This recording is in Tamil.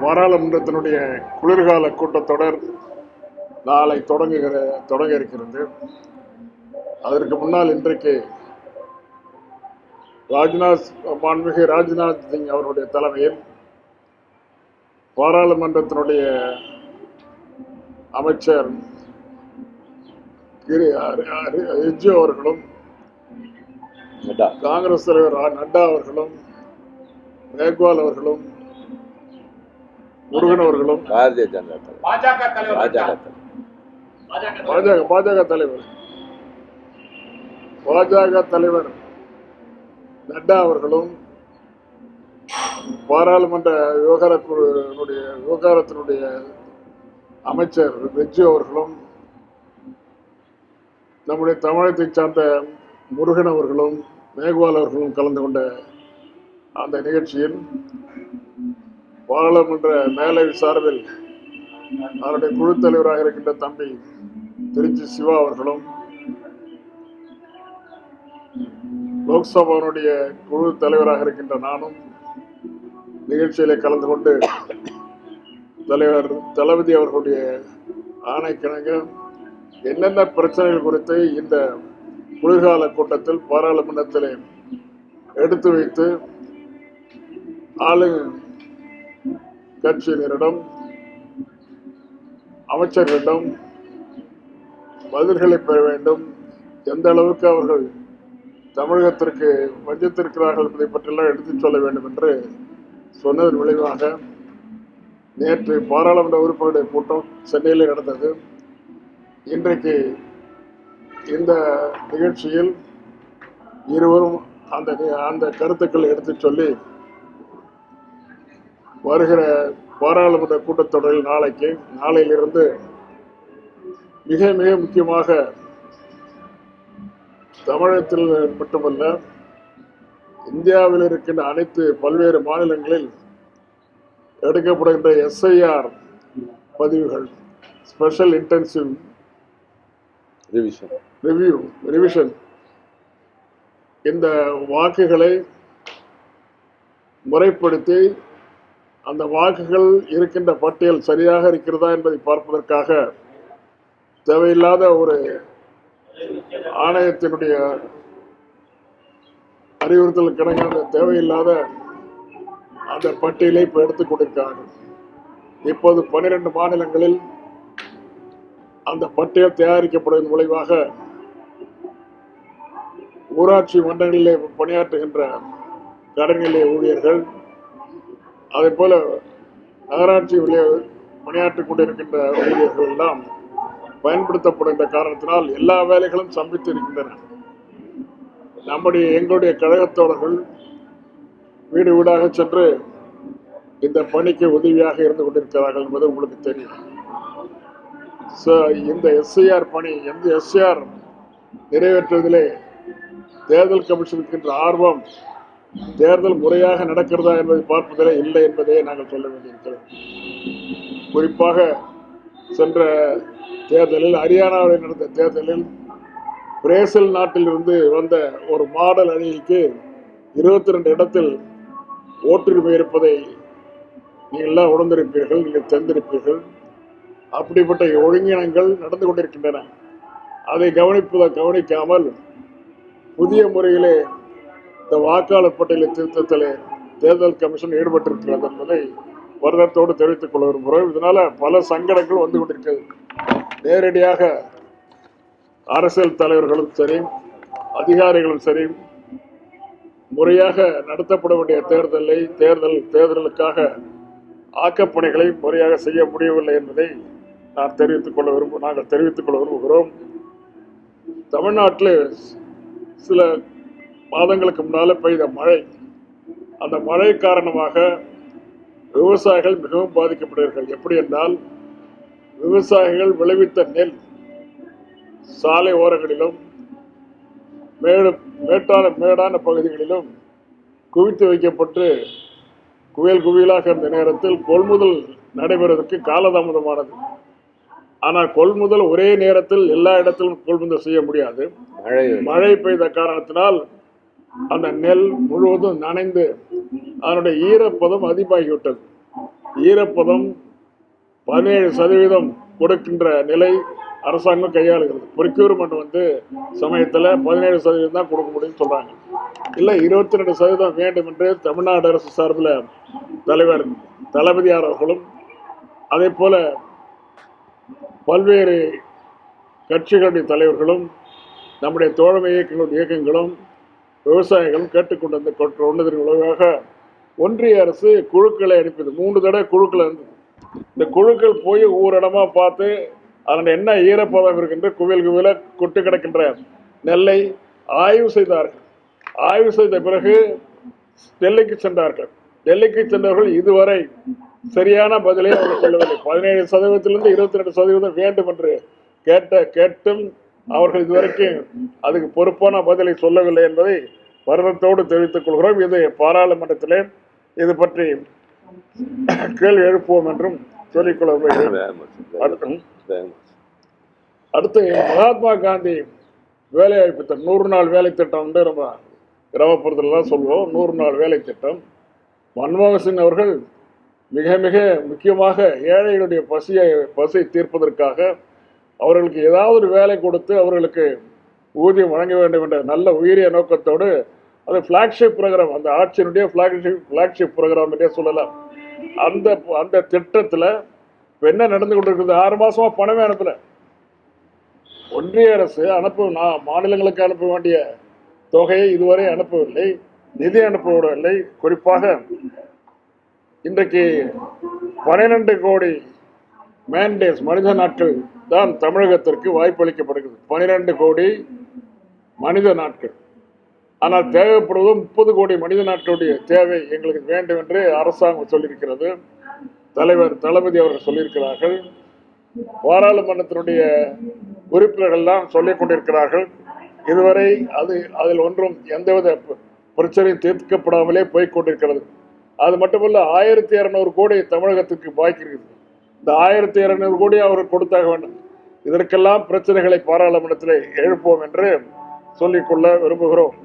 பாராளுமன்றத்தினுடைய குளிர்கால கூட்டத்தொடர் நாளை தொடங்க இருக்கிறது. அதற்கு முன்னால் இன்றைக்கு மாண்புமிகு ராஜ்நாத் சிங் அவருடைய தலைமையில் பாராளுமன்றத்தினுடைய அமைச்சர் ரிஜ்ஜு அவர்களும் காங்கிரஸ் தலைவர் நட்டா அவர்களும் மேக்வால் அவர்களும் முருகன் அவர்களும் பாரதிய ஜனதா பாஜக தலைவர் நட்டா அவர்களும் பாராளுமன்ற விவகாரத்தினுடைய அமைச்சர் ரிஜ்ஜு அவர்களும் நம்முடைய தமிழகத்தை சார்ந்த முருகன் அவர்களும் மேக்வால் அவர்களும் கலந்து கொண்ட அந்த நிகழ்ச்சியில் பாராளுமன்ற மேலவை சார்பில் அவருடைய குழு தலைவராக இருக்கின்ற தம்பி திருச்சி சிவா அவர்களும் லோக்சபாவுடைய குழு தலைவராக இருக்கின்ற நானும் நிகழ்ச்சியிலே கலந்து கொண்டு தலைவர் தளபதி அவர்களுடைய ஆணைக்கிணங்க என்னென்ன பிரச்சனைகள் குறித்து இந்த குளிர்கால கூட்டத்தில் பாராளுமன்றத்தில் எடுத்து வைத்து ஆளும் கட்சியினரிடம் அமைச்சர்களிடம் பதில்களை பெற வேண்டும், எந்த அளவுக்கு அவர்கள் தமிழகத்திற்கு வஞ்சித்திருக்கிறார்கள் என்பதை பற்றியெல்லாம் எடுத்துச் சொல்ல வேண்டும் என்று சொன்னதன் விளைவாக நேற்று பாராளுமன்ற உறுப்பினருடைய கூட்டம் சென்னையில் நடந்தது. இன்றைக்கு இந்த நிகழ்ச்சியில் இருவரும் அந்த கருத்துக்களை எடுத்துச் சொல்லி வருகிற பாராளுமன்ற கூட்டத்தொடரில் நாளையிலிருந்து மிக மிக முக்கியமாக தமிழகத்தில் மட்டுமல்ல இந்தியாவில் இருக்கின்ற அனைத்து பல்வேறு மாநிலங்களில் எடுக்கப்படுகின்ற SIR பதிவுகள், ஸ்பெஷல் இன்டென்சிவ் ரிவிஷன், இந்த வாக்குகளை முறைப்படுத்தி அந்த வாக்குகள் இருக்கின்ற பட்டியல் சரியாக இருக்கிறதா என்பதை பார்ப்பதற்காக தேவையில்லாத ஒரு ஆணையத்தினுடைய அறிவுறுத்தல் கிடங்கான தேவையில்லாத அந்த பட்டியலை இப்ப எடுத்துக் கொண்டிருக்கிறார்கள். இப்போது 12 மாநிலங்களில் அந்த பட்டியல் தயாரிக்கப்படுவதன் விளைவாக ஊராட்சி மன்றங்களிலே பணியாற்றுகின்ற கடற்நிலை ஊழியர்கள், அதே போல நகராட்சி பணியாற்றிக் கொண்டிருக்கின்ற ஊழியர்கள் எல்லாம் பயன்படுத்தப்படுகின்ற காரணத்தினால் எல்லா வேலைகளும் சம்பித்து இருக்கின்றன. எங்களுடைய கழகத்தோழர்கள் வீடு வீடாக சென்று இந்த பணிக்கு உதவியாக இருந்து கொண்டிருக்கிறார்கள் என்பது உங்களுக்கு தெரியும். இந்த SIR பணி, SIR நிறைவேற்றுவதிலே தேர்தல் கமிஷனுக்கு என்ற ஆர்வம் தேர்தல் முறையாக நடக்கிறதா என்பதை பார்ப்பதிலே இல்லை என்பதை நாங்கள் சொல்ல வேண்டியிருக்கிறோம். குறிப்பாக சென்ற தேர்தலில், ஹரியானாவில் நடந்த தேர்தலில் பிரேசில் நாட்டிலிருந்து வந்த ஒரு மாடல் அணிக்கு 22 இடத்தில் ஓட்டுரிமை இருப்பதை நீங்கள்லாம் உணர்ந்திருப்பீர்கள், நீங்கள் தெரிந்திருப்பீர்கள். அப்படிப்பட்ட ஒழுங்கினங்கள் நடந்து கொண்டிருக்கின்றன. அதை கவனிக்காமல் புதிய முறையிலே இந்த வாக்காளர் பட்டியல் திருத்தத்திலே தேர்தல் கமிஷன் ஈடுபட்டிருக்கிறது என்பதை வருத்தத்தோடு தெரிவித்துக் கொள்ள விரும்புகிறோம். இதனால பல சங்கடங்கள் வந்து கொண்டிருக்கிறது. நேரடியாக அரசியல் தலைவர்களும் சரி, அதிகாரிகளும் சரி, முறையாக நடத்தப்பட வேண்டிய தேர்தலுக்காக ஆக்கப்பணிகளை முறையாக செய்ய முடியவில்லை என்பதை நாங்கள் தெரிவித்துக் கொள்ள விரும்புகிறோம். தமிழ்நாட்டில் சில மாதங்களுக்கு முன்னால பெய்த மழை, அந்த மழை காரணமாக விவசாயிகள் மிகவும் பாதிக்கப்படுகிறார்கள். எப்படி என்றால், விவசாயிகள் விளைவித்த நெல் சாலை ஓரங்களிலும் மேடான பகுதிகளிலும் குவித்து வைக்கப்பட்டு குவியலாக இருந்த நேரத்தில் கொள்முதல் நடைபெறுவதற்கு காலதாமதமானது. ஆனால் கொள்முதல் ஒரே நேரத்தில் எல்லா இடத்திலும் கொள்முதல் செய்ய முடியாது. மழை பெய்த காரணத்தினால் அந்த நெல் முழுவதும் நனைந்து அதனுடைய ஈரப்பதம் அதிகமாகிவிட்டது. ஈரப்பதம் 17% கொடுக்கின்ற நிலை அரசாங்கம் கையாளுகிறது. ப்ரொக்யூர்மெண்ட் சமயத்தில் 17% தான் கொடுக்க முடியும்னு சொல்றாங்க. இல்லை 22% வேண்டும் என்று தமிழ்நாடு அரசு சார்பில் தலைவர் தளபதியார் அவர்களும் அதே போல பல்வேறு கட்சிகளுடைய தலைவர்களும் நம்முடைய தோழமை இயக்கங்களும் விவசாயிகளும் கேட்டுக்கொண்டதன் விளைவாக ஒன்றிய அரசு குழுக்களை அனுப்பியது. 3 தடவை குழுக்கள் இருந்தது. இந்த குழுக்கள் போய் ஒவ்வொரு இடமா பார்த்து அதன் என்ன ஈரப்பதம் இருக்கின்ற குவியல கொட்டு கிடக்கின்ற நெல்லை ஆய்வு செய்தார்கள். ஆய்வு செய்த பிறகு டெல்லிக்கு சென்றார்கள். டெல்லிக்கு சென்றவர்கள் இதுவரை சரியான பதிலை அவர்கள் சொல்லவில்லை. 17%-லிருந்து 22% வேண்டும் என்று கேட்டும் அவர்கள் இதுவரைக்கும் அதுக்கு பொறுப்பான பதிலை சொல்லவில்லை என்பதை வருத்தத்தோடு தெரிவித்துக் கொள்கிறோம். இது பாராளுமன்றத்திலே இது பற்றி கேள்வி எழுப்புவோம் என்றும் சொல்லிக்கொள்ள. அடுத்து மகாத்மா காந்தி வேலைவாய்ப்பு திட்டம் 100 நாள் வேலை திட்டம் வந்து நம்ம கிராமப்புறத்துல தான் சொல்லுவோம். 100 நாள் வேலை திட்டம் மன்மோகன் சிங் அவர்கள் மிக மிக முக்கியமாக ஏழைகளுடைய பசியை தீர்ப்பதற்காக அவர்களுக்கு ஏதாவது ஒரு வேலை கொடுத்து அவர்களுக்கு ஊதியம் வழங்க வேண்டும் என்ற நல்ல உயரிய நோக்கத்தோடு அது பிளாக்ஷிப் ப்ரோக்ராம், அந்த ஆட்சியினுடைய பிளாக்ஷிப் ப்ரோக்ராம் என்றே சொல்லலாம். அந்த திட்டத்தில் என்ன நடந்து கொண்டிருக்கிறது? 6 மாசமா பணமே அனுப்பல. ஒன்றிய அரசு மாநிலங்களுக்கு அனுப்ப வேண்டிய தொகையை இதுவரை அனுப்பவில்லை, நிதி அனுப்பவிடவில்லை. குறிப்பாக இன்றைக்கு 12 கோடி மேன்டேஸ் மனித நாட்கள் தான் தமிழகத்திற்கு வாய்ப்பளிக்கப்படுகிறது. 12 கோடி மனித நாட்கள். ஆனால் தேவைப்படுவதும் 30 கோடி மனித நாட்களுடைய தேவை எங்களுக்கு வேண்டும் என்று அரசாங்கம் சொல்லியிருக்கிறது. தலைவர் தளபதி அவர்கள் சொல்லியிருக்கிறார்கள். பாராளுமன்றத்தினுடைய உறுப்பினர்கள்லாம் சொல்லிக் கொண்டிருக்கிறார்கள். இதுவரை அதில் ஒன்றும் எந்தவித பிரச்சனையும் தீர்க்கப்படாமலே போய்கொண்டிருக்கிறது. அது மட்டுமல்ல 1200 கோடி தமிழகத்துக்கு பாக்கி இருக்குது. இந்த 1200 கோடி அவர்கள் கொடுத்தாக வேண்டும். இதற்கெல்லாம் பிரச்சனைகளை பாராளுமன்றத்தில் எழுப்போம் என்று சொல்லிக்கொள்ள விரும்புகிறோம்.